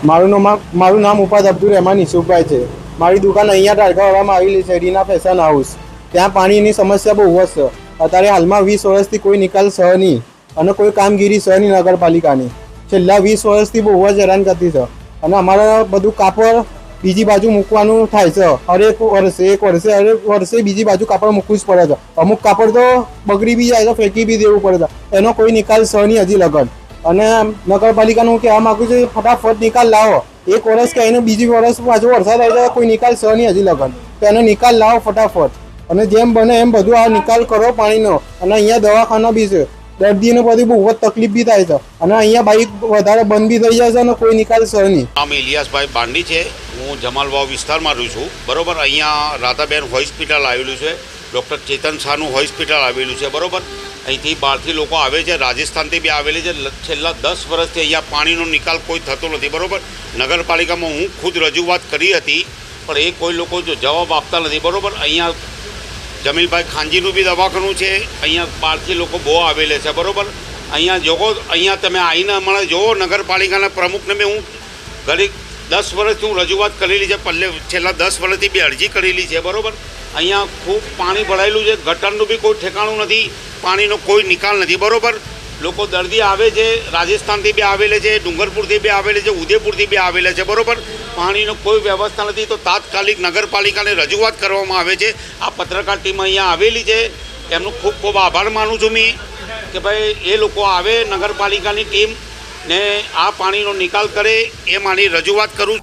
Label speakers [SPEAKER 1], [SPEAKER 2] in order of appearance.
[SPEAKER 1] મારું નામ ઉપાદ અબ્દુલ રહેમાન ઈસુફભાઈ છે। મારી દુકાન અહીંયા ટાળગાવાડામાં આવેલી છે, રીના ફેશન હાઉસ। ત્યાં પાણીની સમસ્યા બહુ જ છે। અત્યારે હાલમાં 20 વર્ષથી કોઈ નિકાલ સહ નહીં અને કોઈ કામગીરી સહ નહીં નગરપાલિકાની। છેલ્લા 20 વર્ષથી બહુ જ હેરાનગતિ છે અને અમારે બધું કાપડ બીજી બાજુ મૂકવાનું થાય છે। હરેક વર્ષે બીજી બાજુ કાપડ મૂકવું જ પડે છે। અમુક કાપડ તો બગડી બી જાય તો ફેંકી બી દેવું પડે છે। એનો કોઈ નિકાલ સહ નહીં હજી લગન। અને નગરપાલિકાનું હું કહેવા માગું છું, ફટાફટ નિકાલ લાવો। એક વર્ષ કે એને બીજી વર્ષ પાછો વરસાદ આવી જાય કોઈ નિકાલ સહ નહીં હજી લગન, તો એનો નિકાલ લાવો ફટાફટ અને જેમ બને એમ બધું આ નિકાલ કરો પાણીનો। અને અહીંયા દવાખાના બી છે, દર્દીને બધી બહુ જ તકલીફ બી થાય છે અને અહીંયા બાઇક વધારે બંધ બી થઈ જાય છે અને કોઈ નિકાલ સહ નહીં।
[SPEAKER 2] નામ ઇલિયાસભાઈ બાંડી છે। હું જમાલવાવ વિસ્તારમાં રહું છું, બરોબર। અહીંયા રાધાબેન હોસ્પિટલ આવેલું છે, ડૉક્ટર ચેતન શાહનું હોસ્પિટલ આવેલું છે, બરોબર। અહીંથી બહારથી લોકો આવે છે, રાજસ્થાનથી બી આવેલી છે। છેલ્લા 10 વર્ષથી અહીંયા પાણીનો નિકાલ કોઈ થતો નથી, બરોબર। નગરપાલિકામાં હું ખુદ રજૂઆત કરી હતી પણ એ કોઈ લોકો જવાબ આપતા નથી, બરોબર। અહીંયા જમીલભાઈ ખાનજીનું બી દવાખાનું છે, અહીંયા બહારથી લોકો બહુ આવેલા છે, બરોબર। અહીંયા જોવો, અહીંયા તમે આવીને હમણાં જોવો, નગરપાલિકાના પ્રમુખને બી હું ઘણી 10 વર્ષથી હું રજૂઆત કરેલી છે, છેલ્લા 10 વર્ષથી બી અરજી કરેલી છે, બરોબર। અહીંયા ખૂબ પાણી ભરાયેલું છે, ગટરનું બી કોઈ ઠેકાણું નથી, પાણીનો કોઈ નિકાલ નથી, બરોબર। લોકો દર્દી આવે છે, રાજસ્થાનથી બી આવેલે છે, ડુંગરપુરથી બી આવેલે છે, ઉદયપુરથી બી આવેલે છે, બરોબર। પાણીનો કોઈ વ્યવસ્થા નથી, તો તાત્કાલિક નગરપાલિકાને રજૂઆત કરવામાં આવે છે। આ પત્રકાર ટીમ અહીંયા આવેલી છે, એમનો ખૂબ ખૂબ આભાર માનું છું મેં કે ભાઈ એ લોકો આવે, નગરપાલિકાની ટીમ ને આ પાણીનો નિકાલ કરે, એ મારી રજૂઆત કરું।